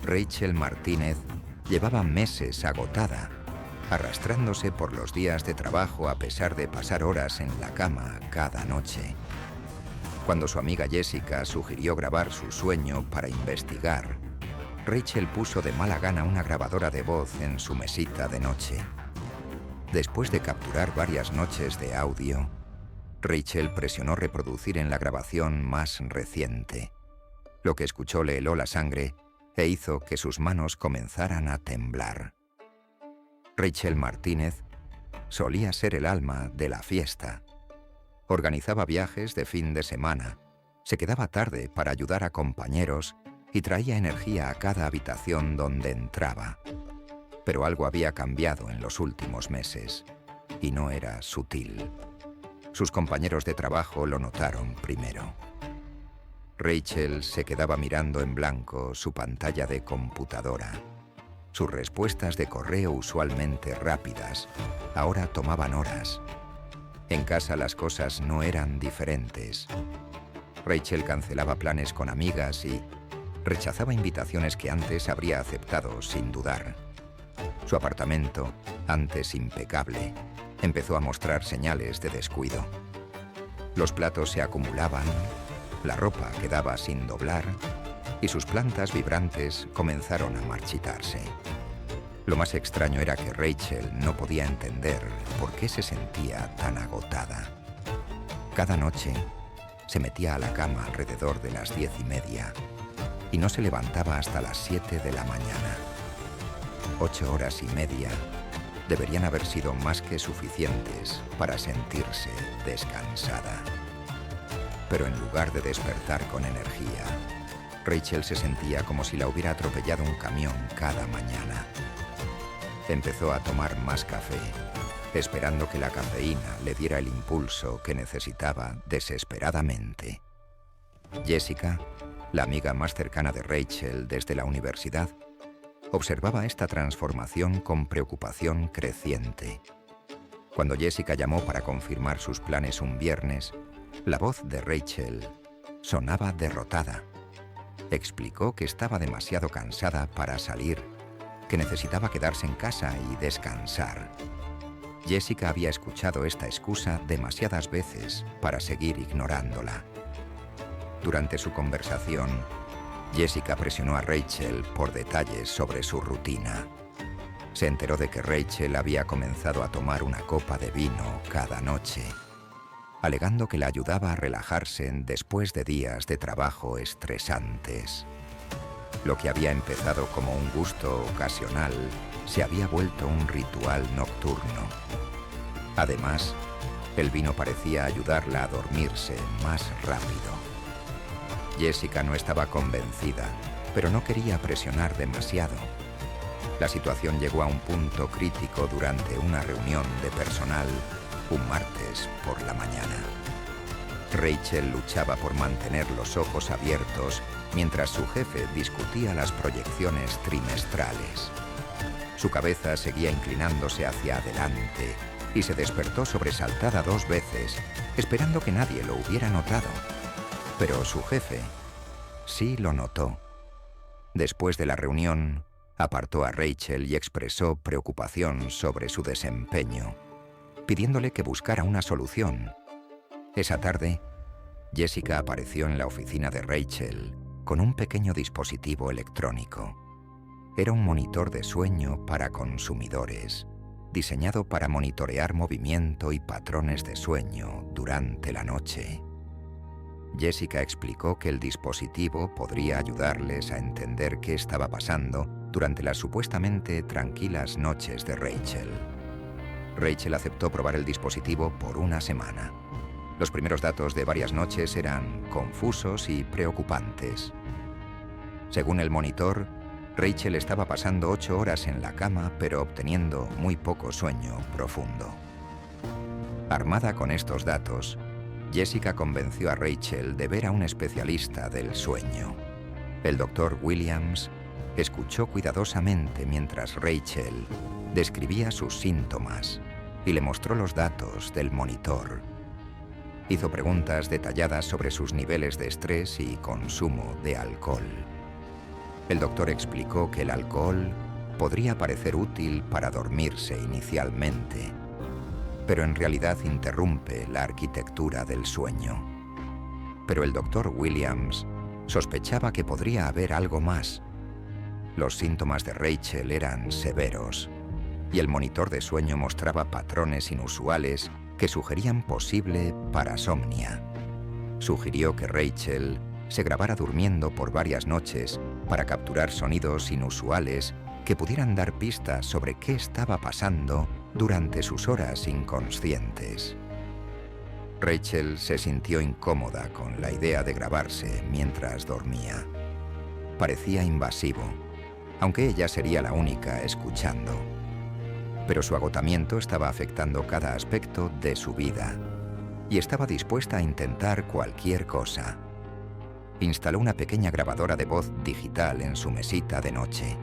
Rachel Martínez llevaba meses agotada, arrastrándose por los días de trabajo a pesar de pasar horas en la cama cada noche. Cuando su amiga Jessica sugirió grabar su sueño para investigar, Rachel puso de mala gana una grabadora de voz en su mesita de noche. Después de capturar varias noches de audio, Rachel presionó reproducir en la grabación más reciente. Lo que escuchó le heló la sangre e hizo que sus manos comenzaran a temblar. Rachel Martínez solía ser el alma de la fiesta. Organizaba viajes de fin de semana, se quedaba tarde para ayudar a compañeros y traía energía a cada habitación donde entraba. Pero algo había cambiado en los últimos meses, y no era sutil. Sus compañeros de trabajo lo notaron primero. Rachel se quedaba mirando en blanco su pantalla de computadora. Sus respuestas de correo, usualmente rápidas, ahora tomaban horas. En casa las cosas no eran diferentes. Rachel cancelaba planes con amigas y rechazaba invitaciones que antes habría aceptado sin dudar. Su apartamento, antes impecable, empezó a mostrar señales de descuido. Los platos se acumulaban, la ropa quedaba sin doblar y sus plantas vibrantes comenzaron a marchitarse. Lo más extraño era que Rachel no podía entender por qué se sentía tan agotada. Cada noche se metía a la cama alrededor de las 10:30 y no se levantaba hasta las 7 de la mañana. 8 horas y media deberían haber sido más que suficientes para sentirse descansada. Pero en lugar de despertar con energía, Rachel se sentía como si la hubiera atropellado un camión cada mañana. Empezó a tomar más café, esperando que la cafeína le diera el impulso que necesitaba desesperadamente. Jessica, la amiga más cercana de Rachel desde la universidad, observaba esta transformación con preocupación creciente. Cuando Jessica llamó para confirmar sus planes un viernes, la voz de Rachel sonaba derrotada. Explicó que estaba demasiado cansada para salir, que necesitaba quedarse en casa y descansar. Jessica había escuchado esta excusa demasiadas veces para seguir ignorándola. Durante su conversación, Jessica presionó a Rachel por detalles sobre su rutina. Se enteró de que Rachel había comenzado a tomar una copa de vino cada noche, alegando que la ayudaba a relajarse después de días de trabajo estresantes. Lo que había empezado como un gusto ocasional se había vuelto un ritual nocturno. Además, el vino parecía ayudarla a dormirse más rápido. Jessica no estaba convencida, pero no quería presionar demasiado. La situación llegó a un punto crítico durante una reunión de personal un martes por la mañana. Rachel luchaba por mantener los ojos abiertos mientras su jefe discutía las proyecciones trimestrales. Su cabeza seguía inclinándose hacia adelante y se despertó sobresaltada 2 veces, esperando que nadie lo hubiera notado. Pero su jefe sí lo notó. Después de la reunión, apartó a Rachel y expresó preocupación sobre su desempeño, pidiéndole que buscara una solución. Esa tarde, Jessica apareció en la oficina de Rachel con un pequeño dispositivo electrónico. Era un monitor de sueño para consumidores, diseñado para monitorear movimiento y patrones de sueño durante la noche. Jessica explicó que el dispositivo podría ayudarles a entender qué estaba pasando durante las supuestamente tranquilas noches de Rachel. Rachel aceptó probar el dispositivo por una semana. Los primeros datos de varias noches eran confusos y preocupantes. Según el monitor, Rachel estaba pasando 8 horas en la cama, pero obteniendo muy poco sueño profundo. Armada con estos datos, Jessica convenció a Rachel de ver a un especialista del sueño. El Dr. Williams escuchó cuidadosamente mientras Rachel describía sus síntomas y le mostró los datos del monitor. Hizo preguntas detalladas sobre sus niveles de estrés y consumo de alcohol. El doctor explicó que el alcohol podría parecer útil para dormirse inicialmente, pero en realidad interrumpe la arquitectura del sueño. Pero el doctor Williams sospechaba que podría haber algo más. Los síntomas de Rachel eran severos y el monitor de sueño mostraba patrones inusuales que sugerían posible parasomnia. Sugirió que Rachel se grabara durmiendo por varias noches para capturar sonidos inusuales que pudieran dar pistas sobre qué estaba pasando durante sus horas inconscientes. Rachel se sintió incómoda con la idea de grabarse mientras dormía. Parecía invasivo, aunque ella sería la única escuchando. Pero su agotamiento estaba afectando cada aspecto de su vida y estaba dispuesta a intentar cualquier cosa. Instaló una pequeña grabadora de voz digital en su mesita de noche.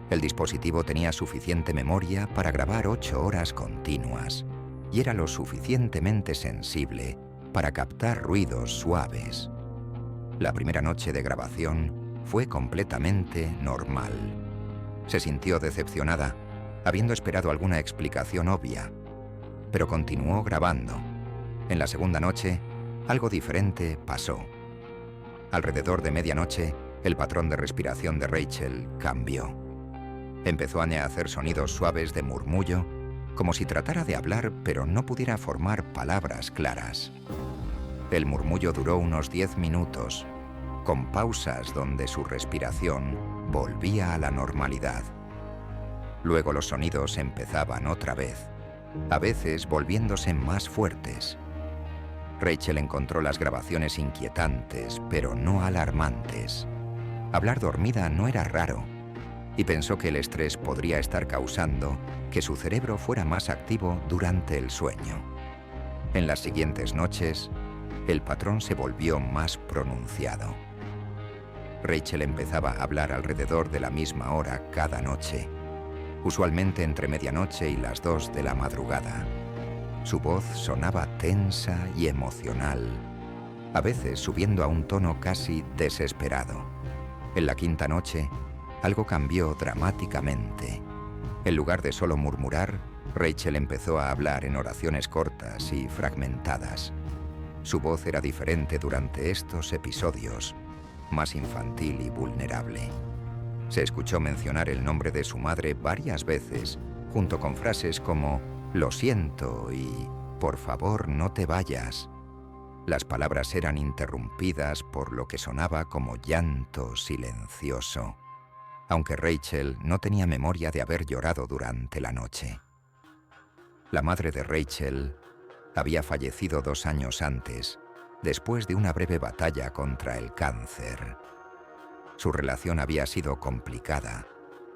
El dispositivo tenía suficiente memoria para grabar 8 horas continuas y era lo suficientemente sensible para captar ruidos suaves. La primera noche de grabación fue completamente normal. Se sintió decepcionada, habiendo esperado alguna explicación obvia, pero continuó grabando. En la segunda noche, algo diferente pasó. Alrededor de medianoche, el patrón de respiración de Rachel cambió. Empezó a hacer sonidos suaves de murmullo, como si tratara de hablar pero no pudiera formar palabras claras. El murmullo duró unos 10 minutos, con pausas donde su respiración volvía a la normalidad. Luego los sonidos empezaban otra vez, a veces volviéndose más fuertes. Rachel encontró las grabaciones inquietantes, pero no alarmantes. Hablar dormida no era raro, y pensó que el estrés podría estar causando que su cerebro fuera más activo durante el sueño. En las siguientes noches, el patrón se volvió más pronunciado. Rachel empezaba a hablar alrededor de la misma hora cada noche, usualmente entre medianoche y las 2 de la madrugada. Su voz sonaba tensa y emocional, a veces subiendo a un tono casi desesperado. En la quinta noche, algo cambió dramáticamente. En lugar de solo murmurar, Rachel empezó a hablar en oraciones cortas y fragmentadas. Su voz era diferente durante estos episodios, más infantil y vulnerable. Se escuchó mencionar el nombre de su madre varias veces, junto con frases como «Lo siento» y «Por favor, no te vayas». Las palabras eran interrumpidas por lo que sonaba como llanto silencioso, aunque Rachel no tenía memoria de haber llorado durante la noche. La madre de Rachel había fallecido 2 años antes, después de una breve batalla contra el cáncer. Su relación había sido complicada,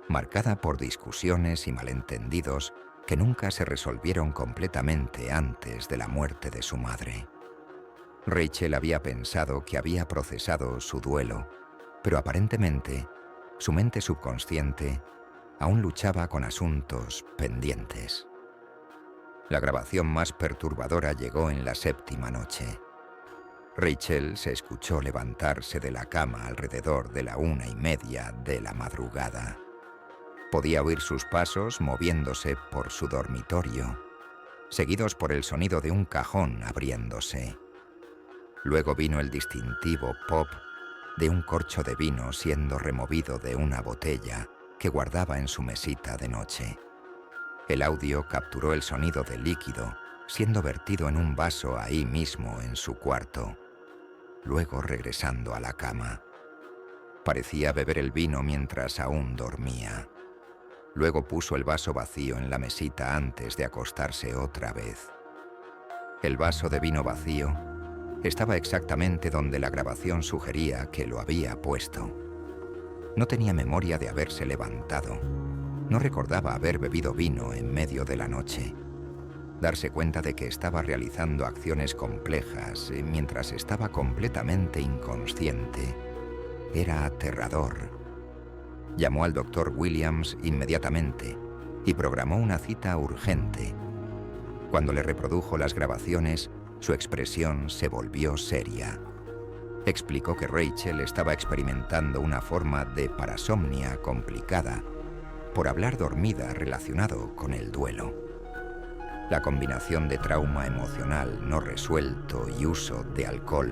marcada por discusiones y malentendidos que nunca se resolvieron completamente antes de la muerte de su madre. Rachel había pensado que había procesado su duelo, pero aparentemente su mente subconsciente aún luchaba con asuntos pendientes. La grabación más perturbadora llegó en la 7ª noche. Rachel se escuchó levantarse de la cama alrededor de la 1:30 de la madrugada. Podía oír sus pasos moviéndose por su dormitorio, seguidos por el sonido de un cajón abriéndose. Luego vino el distintivo pop de un corcho de vino siendo removido de una botella que guardaba en su mesita de noche. El audio capturó el sonido del líquido siendo vertido en un vaso ahí mismo en su cuarto, luego regresando a la cama. Parecía beber el vino mientras aún dormía. Luego puso el vaso vacío en la mesita antes de acostarse otra vez. El vaso de vino vacío estaba exactamente donde la grabación sugería que lo había puesto. No tenía memoria de haberse levantado. No recordaba haber bebido vino en medio de la noche. Darse cuenta de que estaba realizando acciones complejas mientras estaba completamente inconsciente era aterrador. Llamó al Dr. Williams inmediatamente y programó una cita urgente. Cuando le reprodujo las grabaciones, su expresión se volvió seria. Explicó que Rachel estaba experimentando una forma de parasomnia complicada por hablar dormida relacionado con el duelo. La combinación de trauma emocional no resuelto y uso de alcohol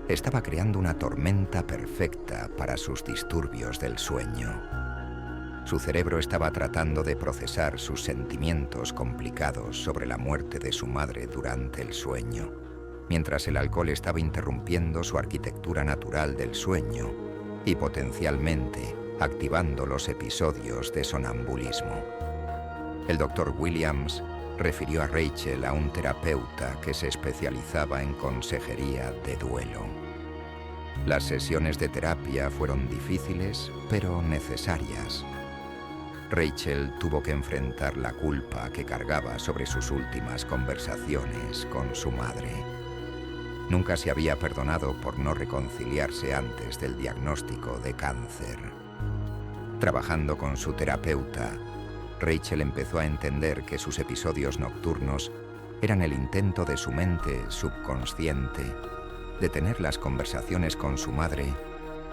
estaba creando una tormenta perfecta para sus disturbios del sueño. Su cerebro estaba tratando de procesar sus sentimientos complicados sobre la muerte de su madre durante el sueño, mientras el alcohol estaba interrumpiendo su arquitectura natural del sueño y potencialmente activando los episodios de sonambulismo. El Dr. Williams refirió a Rachel a un terapeuta que se especializaba en consejería de duelo. Las sesiones de terapia fueron difíciles, pero necesarias. Rachel tuvo que enfrentar la culpa que cargaba sobre sus últimas conversaciones con su madre. Nunca se había perdonado por no reconciliarse antes del diagnóstico de cáncer. Trabajando con su terapeuta, Rachel empezó a entender que sus episodios nocturnos eran el intento de su mente subconsciente de tener las conversaciones con su madre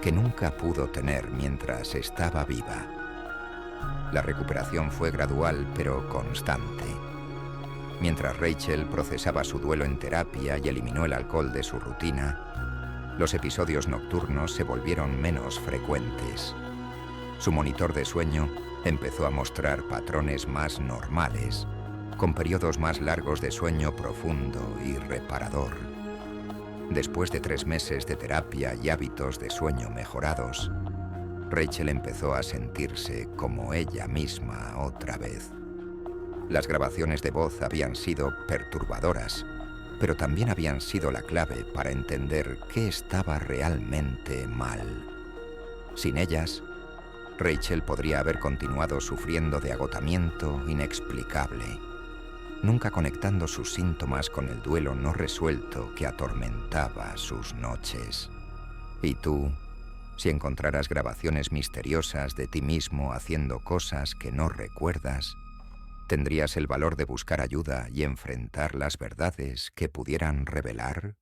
que nunca pudo tener mientras estaba viva. La recuperación fue gradual pero constante. Mientras Rachel procesaba su duelo en terapia y eliminó el alcohol de su rutina, los episodios nocturnos se volvieron menos frecuentes. Su monitor de sueño empezó a mostrar patrones más normales, con periodos más largos de sueño profundo y reparador. Después de 3 meses de terapia y hábitos de sueño mejorados, Rachel empezó a sentirse como ella misma otra vez. Las grabaciones de voz habían sido perturbadoras, pero también habían sido la clave para entender qué estaba realmente mal. Sin ellas, Rachel podría haber continuado sufriendo de agotamiento inexplicable, nunca conectando sus síntomas con el duelo no resuelto que atormentaba sus noches. ¿Y tú? Si encontraras grabaciones misteriosas de ti mismo haciendo cosas que no recuerdas, ¿tendrías el valor de buscar ayuda y enfrentar las verdades que pudieran revelar